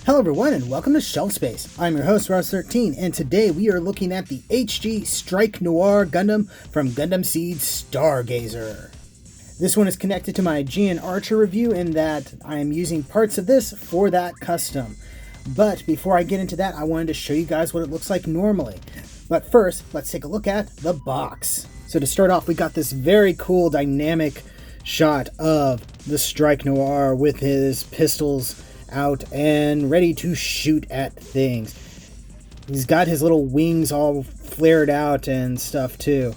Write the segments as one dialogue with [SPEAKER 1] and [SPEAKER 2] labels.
[SPEAKER 1] Hello everyone and welcome to Shelf Space. I'm your host Ross13 and today we are looking at the HG Strike Noir Gundam from Gundam Seed Stargazer. This one is connected to my GN Archer review in that I am using parts of this for that custom. But before I get into that, I wanted to show you guys what it looks like normally. But first, let's take a look at the box. So to start off, we got this very cool dynamic shot of the Strike Noir with his pistols out and ready to shoot at things. He's got his little wings all flared out and stuff too.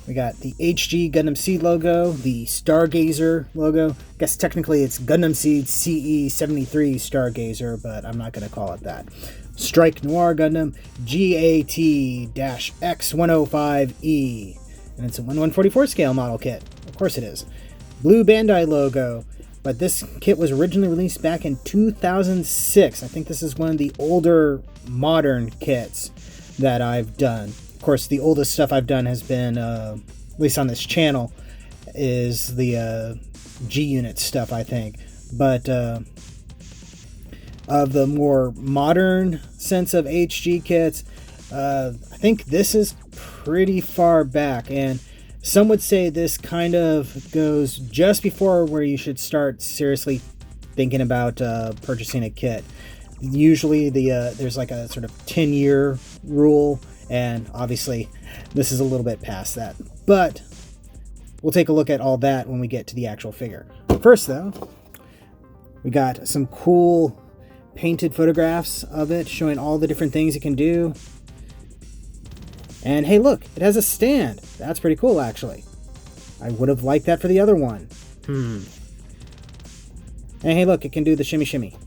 [SPEAKER 1] We got the HG Gundam Seed logo, the Stargazer logo. I guess technically it's Gundam Seed CE73 Stargazer, but I'm not going to call it that. Strike Noir Gundam GAT-X105E. And it's a 1/144 scale model kit. Of course it is. Blue Bandai logo. But this kit was originally released back in 2006. I think this is one of the older modern kits that I've done. Of course, the oldest stuff I've done has been, at least on this channel, is the G-Unit stuff, I think. But of the more modern sense of HG kits, I think this is pretty far back. And some would say this kind of goes just before where you should start seriously thinking about purchasing a kit. Usually there's like a sort of 10-year rule, and obviously this is a little bit past that. But we'll take a look at all that when we get to the actual figure. First though, we got some cool painted photographs of it showing all the different things it can do. And hey, look, it has a stand. That's pretty cool, actually. I would have liked that for the other one. And hey, look, it can do the shimmy shimmy.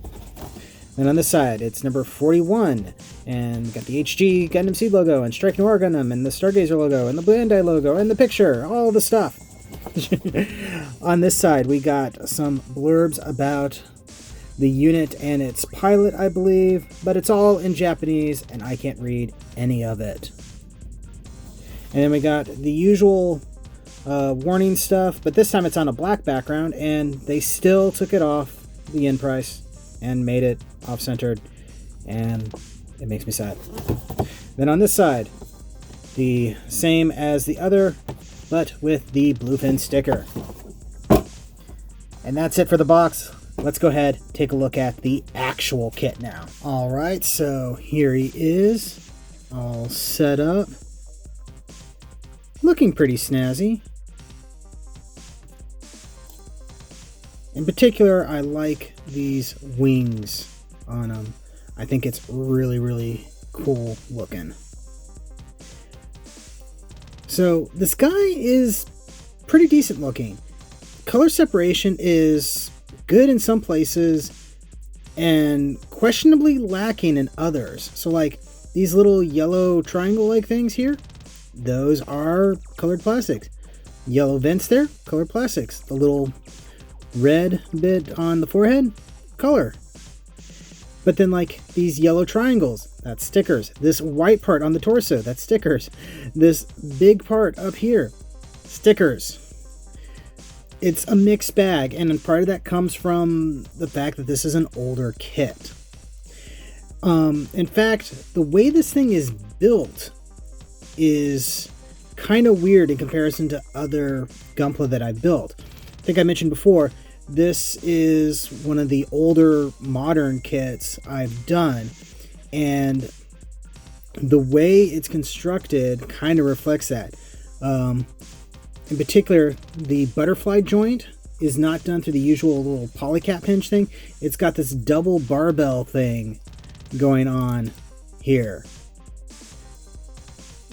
[SPEAKER 1] And on this side, it's number 41. And we got the HG Gundam Seed logo, and Strike Noir Gundam, and the Stargazer logo, and the Bandai logo, and the picture. All the stuff. On this side, we got some blurbs about the unit and its pilot, I believe. But it's all in Japanese, and I can't read any of it. And then we got the usual warning stuff, but this time it's on a black background, and they still took it off the end price and made it off-centered, and it makes me sad. Then on this side, the same as the other, but with the bluefin sticker. And that's it for the box. Let's go ahead, take a look at the actual kit now. All right, so here he is, all set up. Looking pretty snazzy. In particular, I like these wings on him. I think it's really, really cool looking. So this guy is pretty decent looking. Color separation is good in some places and questionably lacking in others. So like these little yellow triangle-like things here, those are colored plastics. Yellow vents there, colored plastics. The little red bit on the forehead, color. But then like these yellow triangles, that's stickers. This white part on the torso, that's stickers. This big part up here, stickers. It's a mixed bag, and part of that comes from the fact that this is an older kit. In fact, the way this thing is built is kind of weird in comparison to other Gunpla that I've built. I think I mentioned before, this is one of the older modern kits I've done, and the way it's constructed kind of reflects that. In particular, the butterfly joint is not done through the usual little polycap hinge thing. It's got this double barbell thing going on here,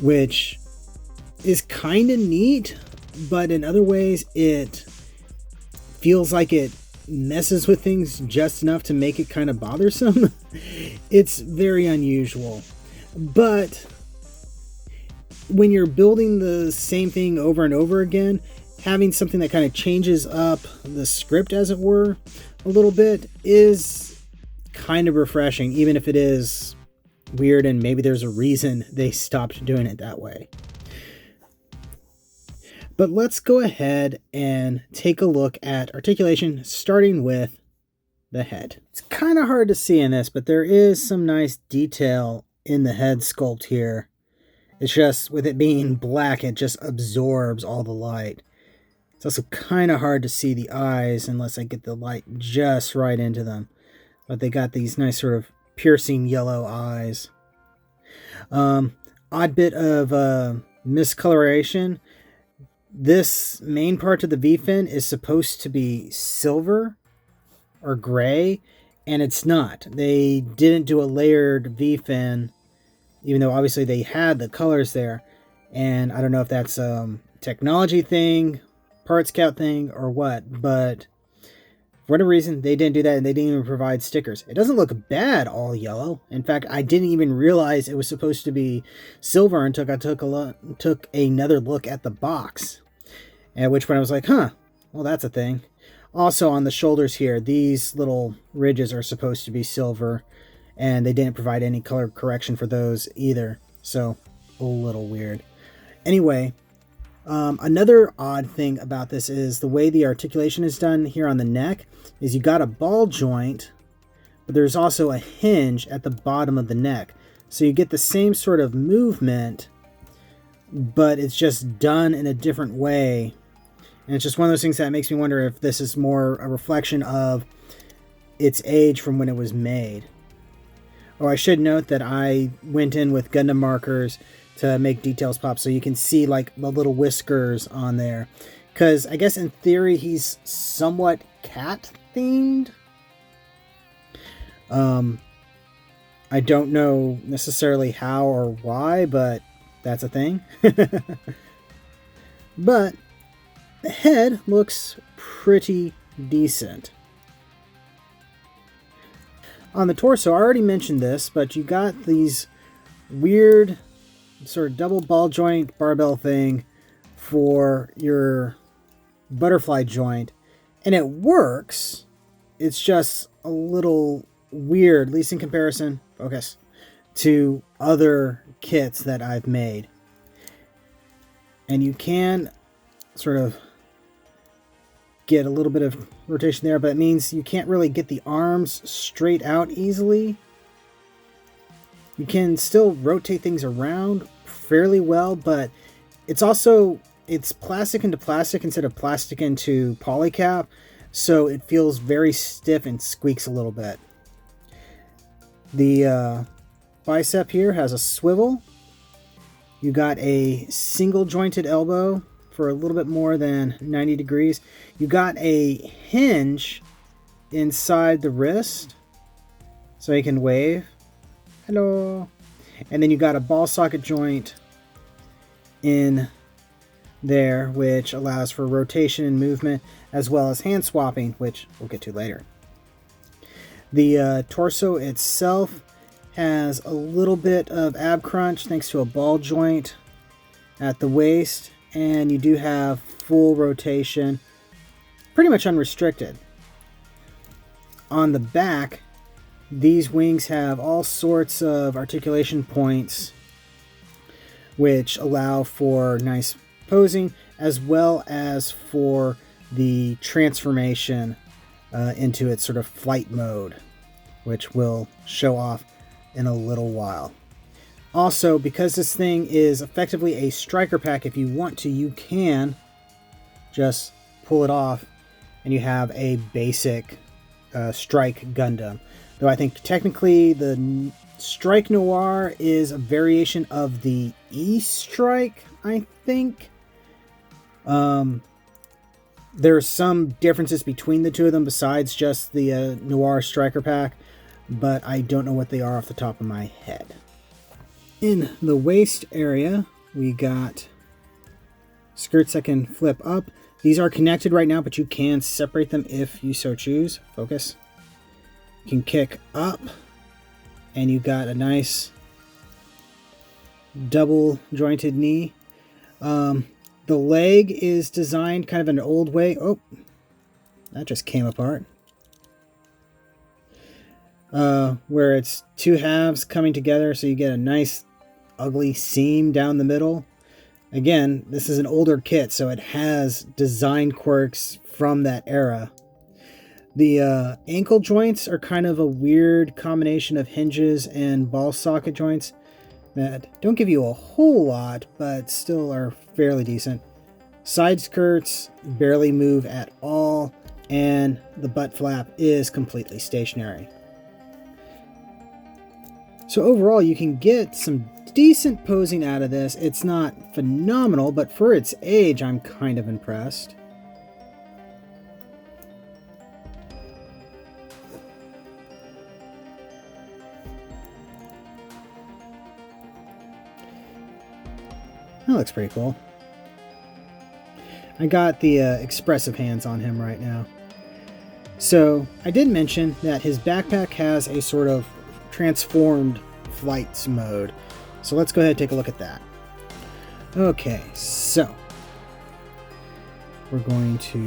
[SPEAKER 1] which is kind of neat, but in other ways it feels like it messes with things just enough to make it kind of bothersome. It's very unusual, but when you're building the same thing over and over again, having something that kind of changes up the script, as it were, a little bit is kind of refreshing, even if it is weird and maybe there's a reason they stopped doing it that way. But let's go ahead and take a look at articulation, starting with the head. It's kind of hard to see in this, but there is some nice detail in the head sculpt here. It's just, with it being black, it just absorbs all the light. It's also kind of hard to see the eyes unless I get the light just right into them. But they got these nice sort of piercing yellow eyes. Odd bit of miscoloration. This main part of the V-fin is supposed to be silver or gray, and it's not. They didn't do a layered V-fin, even though obviously they had the colors there. And I don't know if that's a technology thing, parts count thing, or what, but for whatever reason, they didn't do that, and they didn't even provide stickers. It doesn't look bad all yellow. In fact, I didn't even realize it was supposed to be silver until I took another look at the box. At which point I was like, huh, well, that's a thing. Also, on the shoulders here, these little ridges are supposed to be silver, and they didn't provide any color correction for those either. So, a little weird. Anyway, another odd thing about this is the way the articulation is done here on the neck is you got a ball joint, but there's also a hinge at the bottom of the neck. So you get the same sort of movement, but it's just done in a different way. And it's just one of those things that makes me wonder if this is more a reflection of its age from when it was made. Oh, I should note that I went in with Gundam markers to make details pop, so you can see like the little whiskers on there. Because I guess in theory he's somewhat cat themed. I don't know necessarily how or why, but that's a thing. But the head looks pretty decent. On the torso, I already mentioned this, but you got these weird sort of double ball joint barbell thing for your butterfly joint, and it works. It's just a little weird, at least in comparison, focus, to other kits that I've made. And you can sort of get a little bit of rotation there, but it means you can't really get the arms straight out easily. You can still rotate things around fairly well, but it's plastic into plastic instead of plastic into polycap, so it feels very stiff and squeaks a little bit. The bicep here has a swivel. You got a single jointed elbow for a little bit more than 90 degrees. You got a hinge inside the wrist so you can wave. Hello. And then you got a ball socket joint in there, which allows for rotation and movement, as well as hand swapping, which we'll get to later. The torso itself has a little bit of ab crunch thanks to a ball joint at the waist, and you do have full rotation, pretty much unrestricted. On the back, these wings have all sorts of articulation points, which allow for nice posing, as well as for the transformation into its sort of flight mode, which we'll show off in a little while. Also, because this thing is effectively a striker pack, if you want to, you can just pull it off and you have a basic Strike Gundam. Though I think technically the Strike Noir is a variation of the E-Strike, I think. There's some differences between the two of them besides just the Noir Striker pack, but I don't know what they are off the top of my head. In the waist area, we got skirts that can flip up. These are connected right now, but you can separate them if you so choose. Focus. You can kick up, and you got a nice double jointed knee. The leg is designed kind of an old way. Oh, that just came apart. Where it's two halves coming together, so you get a nice ugly seam down the middle. Again, this is an older kit, so it has design quirks from that era. The ankle joints are kind of a weird combination of hinges and ball socket joints that don't give you a whole lot, but still are fairly decent. Side skirts barely move at all, and the butt flap is completely stationary. So overall, you can get some decent posing out of this. It's not phenomenal, but for its age, I'm kind of impressed. That looks pretty cool. I got the expressive hands on him right now. So I did mention that his backpack has a sort of transformed flights mode. So let's go ahead and take a look at that. Okay, so we're going to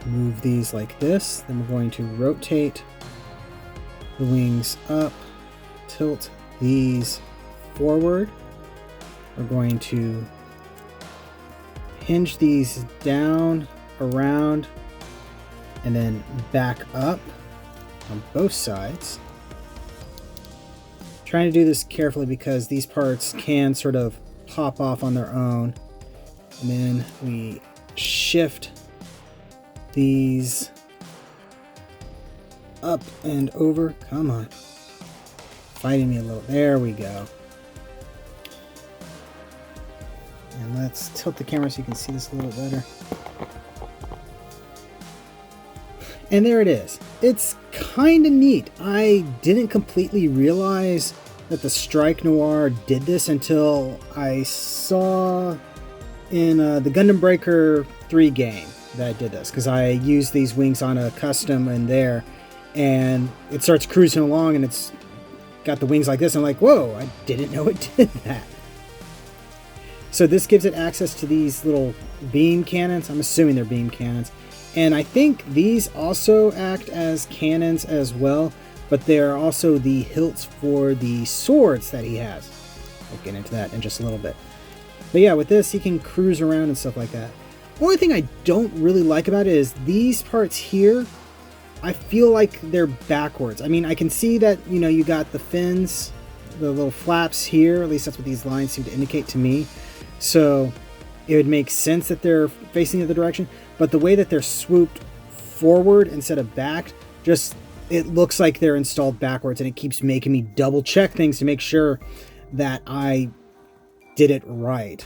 [SPEAKER 1] move these like this. Then we're going to rotate the wings up, tilt these forward. We're going to hinge these down, around, and then back up on both sides. Trying to do this carefully because these parts can sort of pop off on their own. And then we shift these up and over. Come on. Fighting me a little. There we go. And let's tilt the camera so you can see this a little better. And there it is. It's kind of neat. I didn't completely realize that the Strike Noir did this until I saw in the Gundam Breaker 3 game that I did this, because I used these wings on a custom in there, and it starts cruising along and it's got the wings like this. I'm like, whoa, I didn't know it did that. So this gives it access to these little beam cannons. I'm assuming they're beam cannons. And I think these also act as cannons as well, but they're also the hilts for the swords that he has. We'll get into that in just a little bit. But yeah, with this, he can cruise around and stuff like that. Only thing I don't really like about it is these parts here, I feel like they're backwards. I mean, I can see that, you know, you got the fins, the little flaps here, at least that's what these lines seem to indicate to me. So it would make sense that they're facing the other direction, but the way that they're swooped forward instead of back, just, it looks like they're installed backwards, and it keeps making me double check things to make sure that I did it right.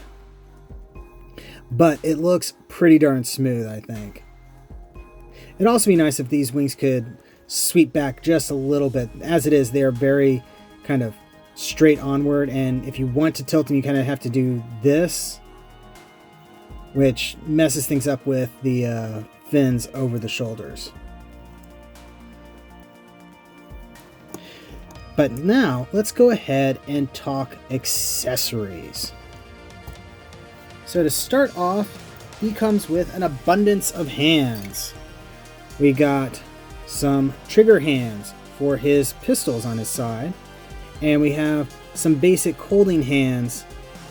[SPEAKER 1] But it looks pretty darn smooth, I think. It'd also be nice if these wings could sweep back just a little bit. As it is, they're very kind of straight onward, and if you want to tilt them, you kind of have to do this, which messes things up with the fins over the shoulders. But now let's go ahead and talk accessories. So to start off, he comes with an abundance of hands. We got some trigger hands for his pistols on his side. And we have some basic holding hands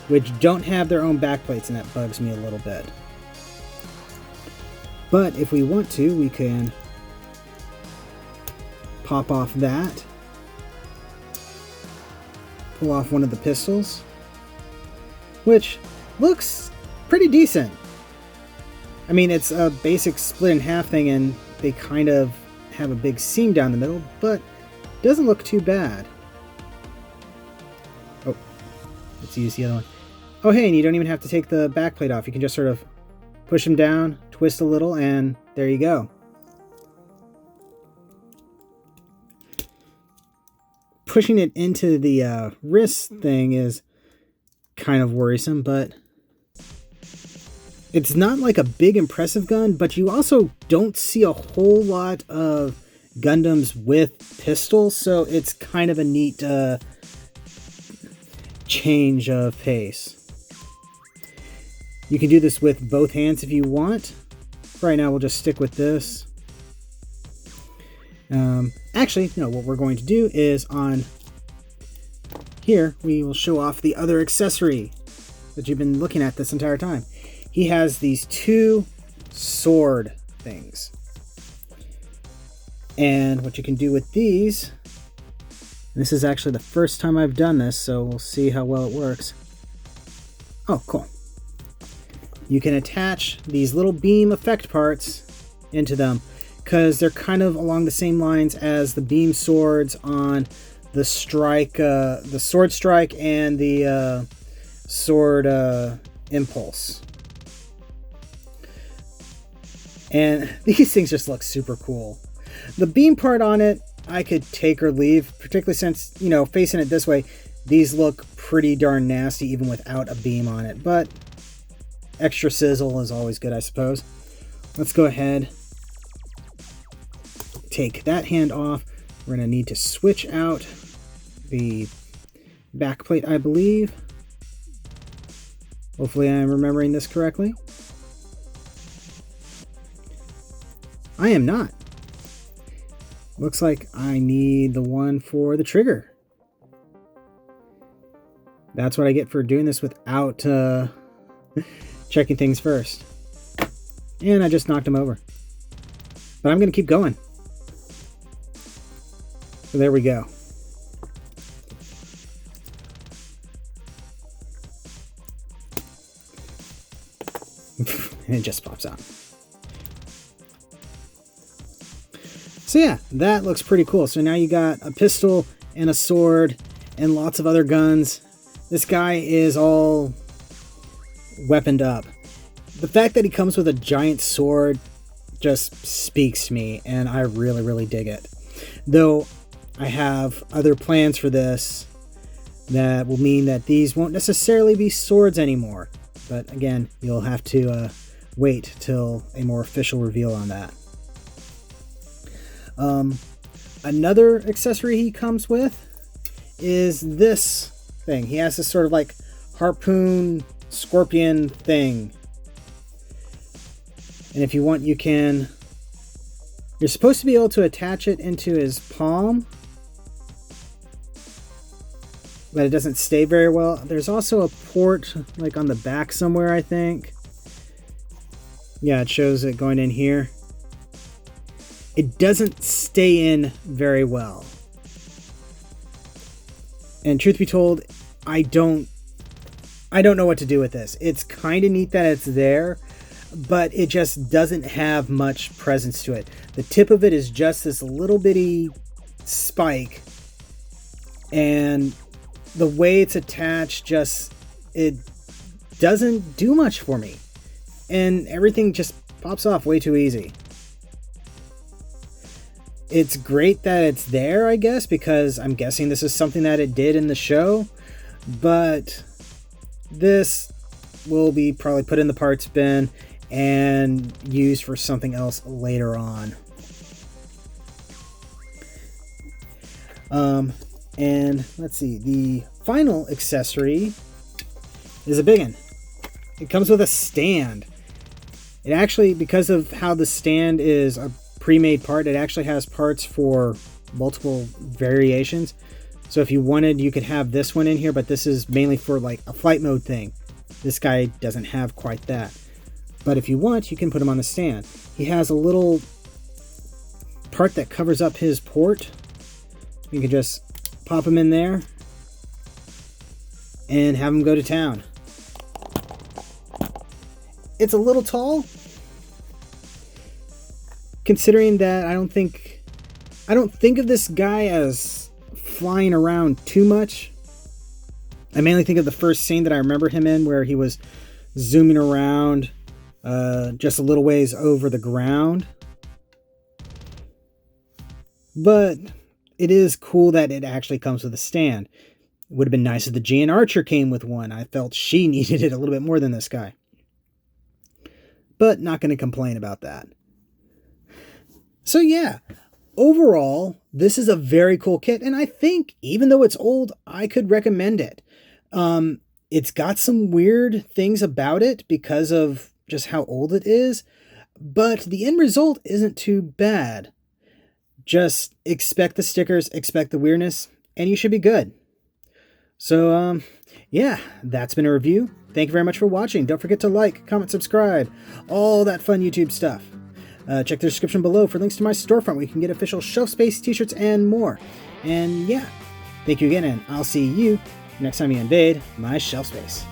[SPEAKER 1] which don't have their own backplates, and that bugs me a little bit. But if we want to, we can pop off that, pull off one of the pistols, which looks pretty decent. I mean, it's a basic split in half thing, and they kind of have a big seam down the middle, but it doesn't look too bad. Oh, let's use the other one. Oh, hey, and you don't even have to take the backplate off. You can just sort of push them down, twist a little, and there you go. Pushing it into the wrist thing is kind of worrisome, but it's not like a big impressive gun, but you also don't see a whole lot of Gundams with pistols, so it's kind of a neat change of pace. You can do this with both hands if you want. For right now, we'll just stick with this. Actually, no, what we're going to do is on here, we will show off the other accessory that you've been looking at this entire time. He has these two sword things. And what you can do with these, this is actually the first time I've done this, so we'll see how well it works. Oh, cool. You can attach these little beam effect parts into them because they're kind of along the same lines as the beam swords on the strike, the sword strike and the sword impulse. And these things just look super cool. The beam part on it, I could take or leave, particularly since, you know, facing it this way, these look pretty darn nasty even without a beam on it. But extra sizzle is always good, I suppose. Let's go ahead, take that hand off. We're going to need to switch out the back plate, I believe. Hopefully I'm remembering this correctly. I am not. Looks like I need the one for the trigger. That's what I get for doing this without checking things first. And I just knocked him over. But I'm going to keep going. So there we go. And it just pops out. So yeah, that looks pretty cool. So now you got a pistol and a sword and lots of other guns. This guy is all weaponed up. The fact that he comes with a giant sword just speaks to me, and I really, really dig it. Though I have other plans for this that will mean that these won't necessarily be swords anymore. But again, you'll have to wait till a more official reveal on that. Another accessory he comes with is this thing. He has this sort of like harpoon scorpion thing. And if you want, you can... You're supposed to be able to attach it into his palm, but it doesn't stay very well. There's also a port like on the back somewhere, I think. Yeah, it shows it going in here. It doesn't stay in very well. And truth be told, I don't know what to do with this. It's kind of neat that it's there, but it just doesn't have much presence to it. The tip of it is just this little bitty spike, and the way it's attached it doesn't do much for me. And everything just pops off way too easy. It's great that it's there, I guess, because I'm guessing this is something that it did in the show, but this will be probably put in the parts bin and used for something else later on. And let's see, the final accessory is a big one. It comes with a stand. It actually, because of how the stand is a pre-made part, it actually has parts for multiple variations. So if you wanted, you could have this one in here, but this is mainly for like a flight mode thing. This guy doesn't have quite that. But if you want, you can put him on the stand. He has a little part that covers up his port. You can just pop him in there and have him go to town. It's a little tall, considering that I don't think of this guy as flying around too much. I mainly think of the first scene that I remember him in, where he was zooming around just a little ways over the ground. But it is cool that it actually comes with a stand. It would have been nice if the Gian Archer came with one. I felt she needed it a little bit more than this guy. But not going to complain about that. So yeah, overall, this is a very cool kit, and I think, even though it's old, I could recommend it. It's got some weird things about it because of just how old it is, but the end result isn't too bad. Just expect the stickers, expect the weirdness, and you should be good. So, yeah, that's been a review. Thank you very much for watching. Don't forget to like, comment, subscribe, all that fun YouTube stuff. Check the description below for links to my storefront where you can get official shelf space, t-shirts, and more. And yeah, thank you again, and I'll see you next time you invade my shelf space.